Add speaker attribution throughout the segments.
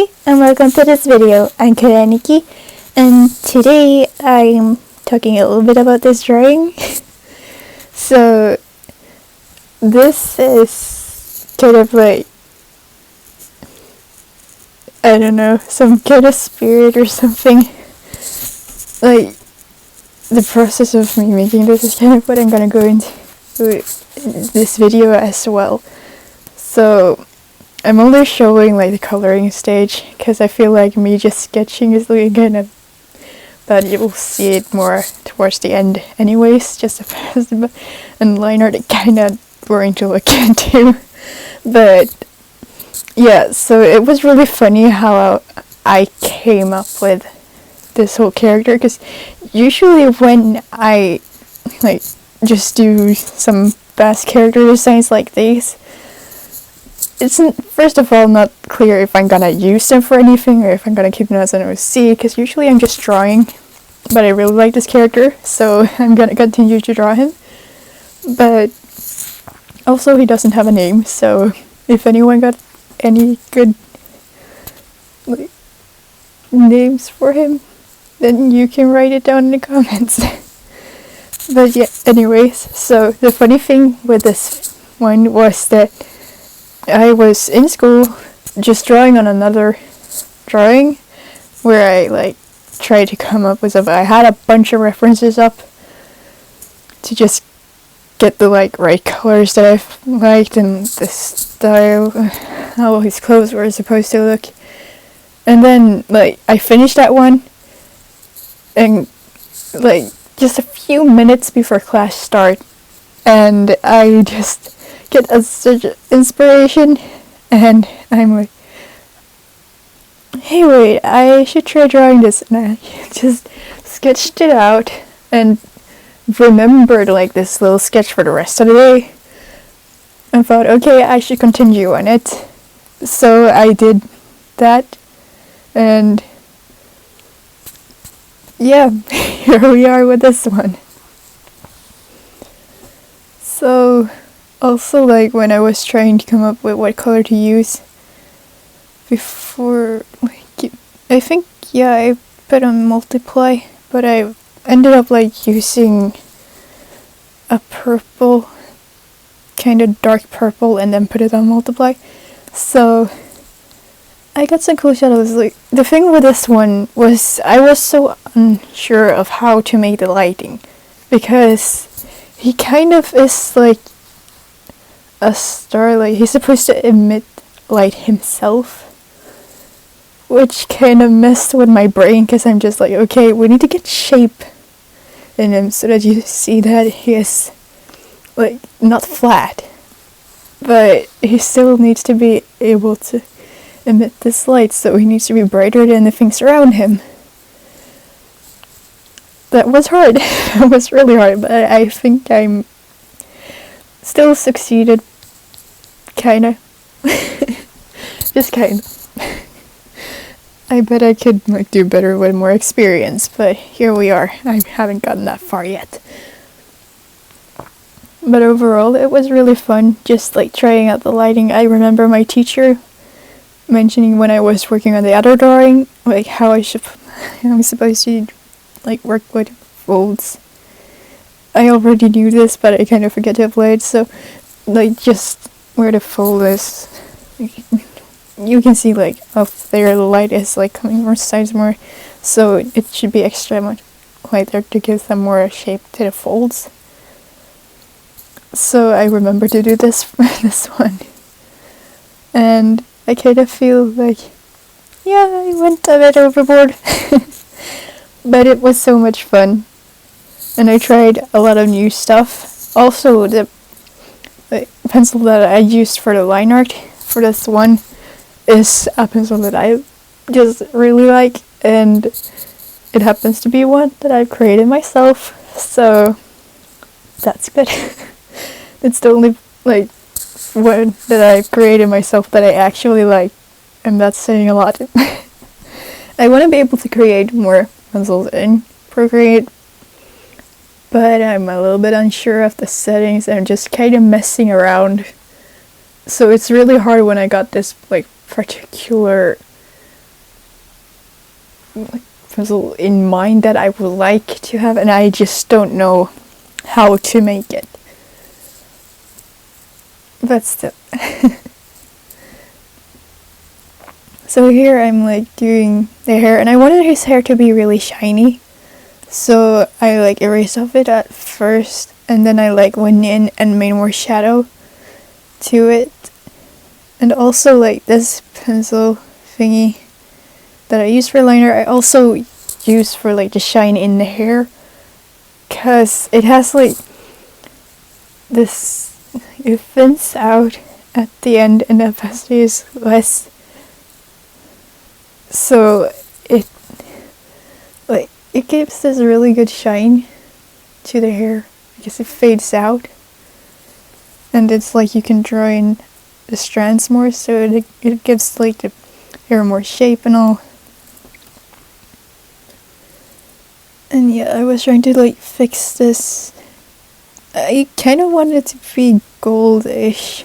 Speaker 1: Hi, and welcome to this video. I'm Kareniki, and today I'm talking a little bit about this drawing. So, this is kind of like, I don't know, some kind of spirit or something. Like, the process of me making this is kind of what I'm gonna go into this video as well. So, I'm only showing like the coloring stage because I feel like me just sketching is looking kind of, but you will see it more towards the end anyways, just and line art kind of boring to look into. But yeah, so it was really funny how I came up with this whole character, because usually when I like just do some fast character designs like these, it's first of all not clear if I'm gonna use them for anything or if I'm gonna keep them as an OC, because usually I'm just drawing, but I really like this character, so I'm gonna continue to draw him. But also he doesn't have a name, so if anyone got any good like names for him, then you can write it down in the comments. But yeah, anyways, so the funny thing with this one was that I was in school just drawing on another drawing where I like tried to come up with I had a bunch of references up to just get the like right colors that I liked and the style, how his clothes were supposed to look. And then like I finished that one, and like just a few minutes before class start, and I just get such inspiration, and I'm like, hey wait, I should try drawing this, and I just sketched it out and remembered like this little sketch for the rest of the day and thought, okay, I should continue on it. So I did that, and yeah, here we are with this one. So also, like when I was trying to come up with what color to use before, like, I think, yeah, I put on multiply, but I ended up like using a purple, kind of dark purple, and then put it on multiply. So I got some cool shadows. Like the thing with this one was I was so unsure of how to make the lighting, because he kind of is like a star, like he's supposed to emit light himself, which kind of messed with my brain, because I'm just like, okay, we need to get shape in him so that you see that he is like not flat, but he still needs to be able to emit this light, so he needs to be brighter than the things around him. That was hard. It was really hard, but I think I'm still succeeded. Kinda. Just kinda. I bet I could like do better with more experience, but here we are. I haven't gotten that far yet. But overall, it was really fun just like trying out the lighting. I remember my teacher mentioning when I was working on the other drawing, like how I'm supposed to like work with folds. I already knew this, but I kind of forget to apply it, so like just where the fold is, you can see like up there the light is like coming from sides more, so it should be extra much lighter to give them more shape to the folds. So I remember to do this for this one, and I kind of feel like, yeah, I went a bit overboard. But it was so much fun, and I tried a lot of new stuff. Also, the pencil that I used for the line art for this one is a pencil that I just really like, and it happens to be one that I've created myself, so that's good. It's the only like one that I've created myself that I actually like, and that's saying a lot. I want to be able to create more pencils in Procreate, but I'm a little bit unsure of the settings and I'm just kind of messing around. So it's really hard when I got this like particular pencil in mind that I would like to have, and I just don't know how to make it. But still. So here I'm like doing the hair, and I wanted his hair to be really shiny. So I like erased off it at first, and then I like went in and made more shadow to it. And also like this pencil thingy that I use for liner, I also use for like the shine in the hair, cause it has like this, it thins out at the end and the opacity is less, so it gives this really good shine to the hair because it fades out, and it's like you can draw in the strands more, so it gives like the hair more shape and all. And yeah, I was trying to like fix this. I kind of wanted it to be goldish.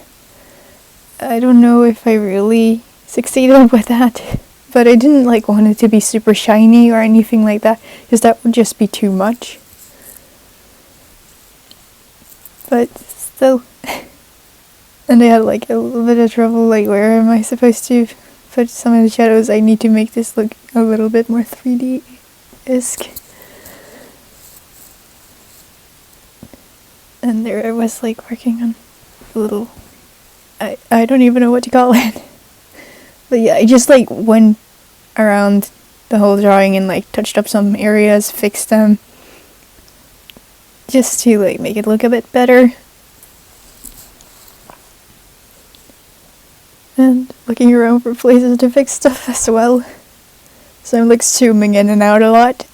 Speaker 1: I don't know if I really succeeded with that, but I didn't like want it to be super shiny or anything like that, because that would just be too much. But still. And I had like a little bit of trouble, like where am I supposed to put some of the shadows? I need to make this look a little bit more 3D-esque. And there I was like working on a little, I don't even know what to call it. But yeah, I just like went around the whole drawing and like touched up some areas, fixed them, just to like make it look a bit better. And looking around for places to fix stuff as well. So I'm like zooming in and out a lot.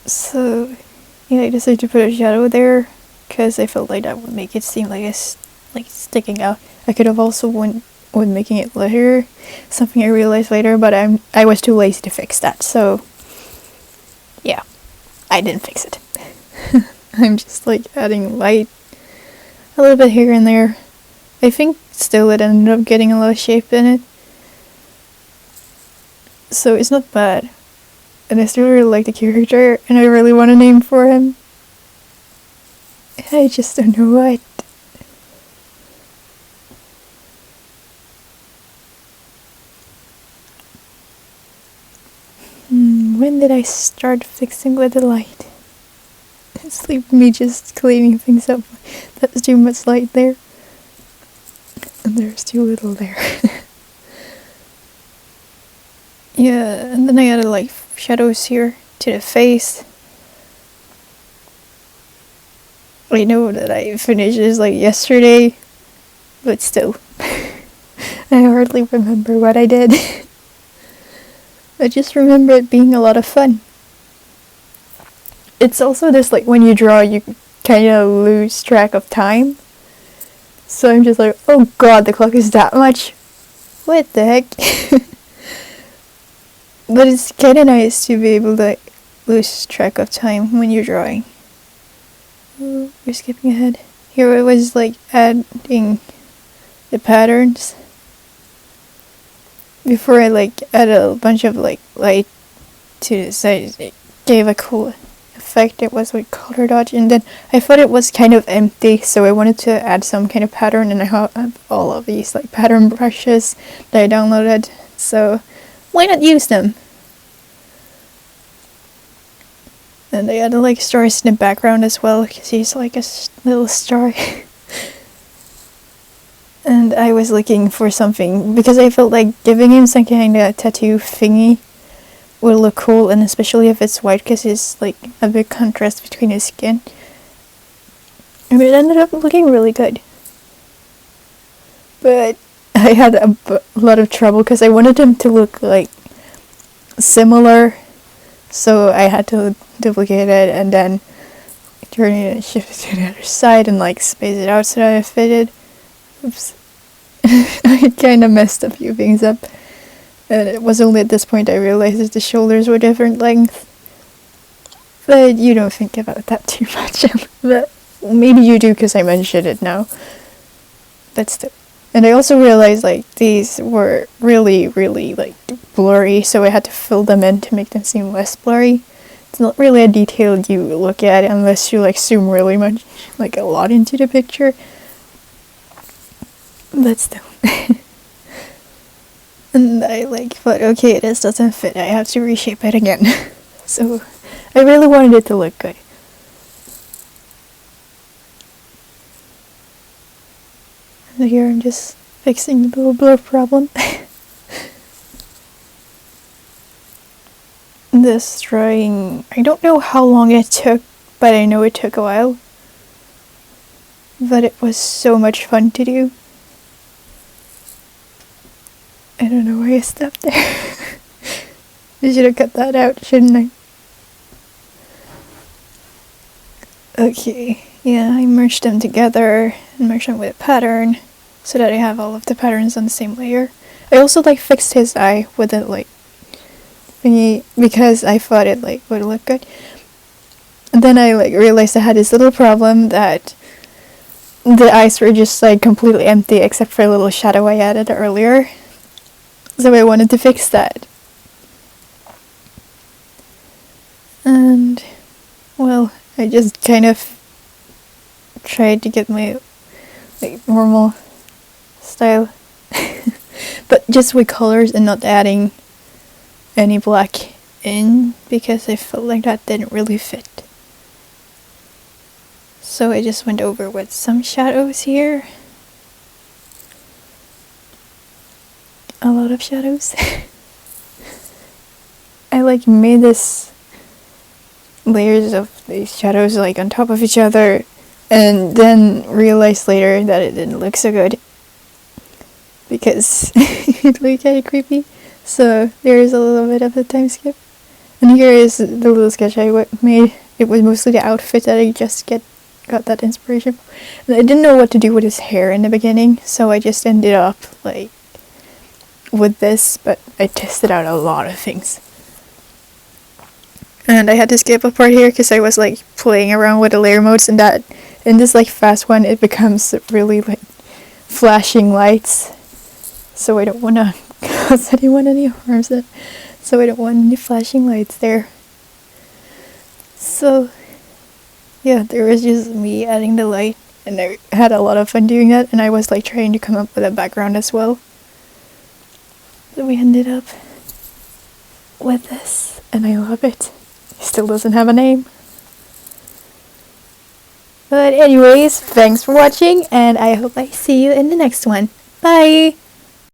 Speaker 1: So yeah, I decided to put a shadow there because I felt like that would make it seem like it's like sticking out. I could have also went with making it lighter, something I realized later, but I was too lazy to fix that. So yeah, I didn't fix it. I'm just like adding light a little bit here and there. I think still it ended up getting a lot of shape in it, so it's not bad. And I still really like the character, and I really want a name for him. I just don't know what. When did I start fixing with the light? It's like me just cleaning things up. That's too much light there. And there's too little there. Yeah, and then I added like shadows here to the face. I know that I finished this like yesterday, but still. I hardly remember what I did. I just remember it being a lot of fun. It's also just like when you draw, you kind of lose track of time. So I'm just like, oh god, the clock is that much. What the heck? But it's kind of nice to be able to lose track of time when you're drawing. Oh, we're skipping ahead. Here it was like adding the patterns. Before I like added a bunch of like light to the sides, it gave a cool effect. It was with color dodge, and then I thought it was kind of empty, so I wanted to add some kind of pattern, and I have all of these like pattern brushes that I downloaded, so why not use them? And I added like stars in the background as well, because he's like a little star. And I was looking for something, because I felt like giving him some kind of tattoo thingy would look cool, and especially if it's white, because it's like a big contrast between his skin. And it ended up looking really good. But I had a lot of trouble, because I wanted him to look like similar, so I had to duplicate it and then turn it and shift it to the other side and like space it out so that it fitted. Oops. I kind of messed a few things up, and it was only at this point I realized that the shoulders were different length. But you don't think about that too much. But maybe you do because I mentioned it now. But still. And I also realized like these were really, really like blurry, so I had to fill them in to make them seem less blurry. It's not really a detail you look at unless you like zoom really much, like a lot into the picture. But still. And I like thought, okay, this doesn't fit, I have to reshape it again. So I really wanted it to look good. And here I'm just fixing the little blur problem. This drawing, I don't know how long it took, but I know it took a while. But it was so much fun to do. I don't know why I stopped there. I should have cut that out, shouldn't I? Okay, yeah, I merged them together and merged them with a pattern so that I have all of the patterns on the same layer. I also like fixed his eye with a like thingy because I thought it like would look good. And then I like realized I had this little problem that the eyes were just like completely empty except for a little shadow I added earlier. So I wanted to fix that. And well, I just kind of tried to get my like normal style. But just with colors and not adding any black in because I felt like that didn't really fit. So I just went over with some shadows here. A lot of shadows. I like made this layers of these shadows like on top of each other and then realized later that it didn't look so good because it looked kind of creepy. So there is a little bit of a time skip. And here is the little sketch I made. It was mostly the outfit that I just got that inspiration from. And I didn't know what to do with his hair in the beginning, so I just ended up like with this, but I tested out a lot of things. And I had to skip a part here because I was like playing around with the layer modes, and that in this like fast one it becomes really like flashing lights. So I don't want to cause anyone any harm. So I don't want any flashing lights there. So yeah, there was just me adding the light, and I had a lot of fun doing that, and I was like trying to come up with a background as well. So we ended up with this, and I love it. It still doesn't have a name. But anyways, thanks for watching, and I hope I see you in the next one. Bye!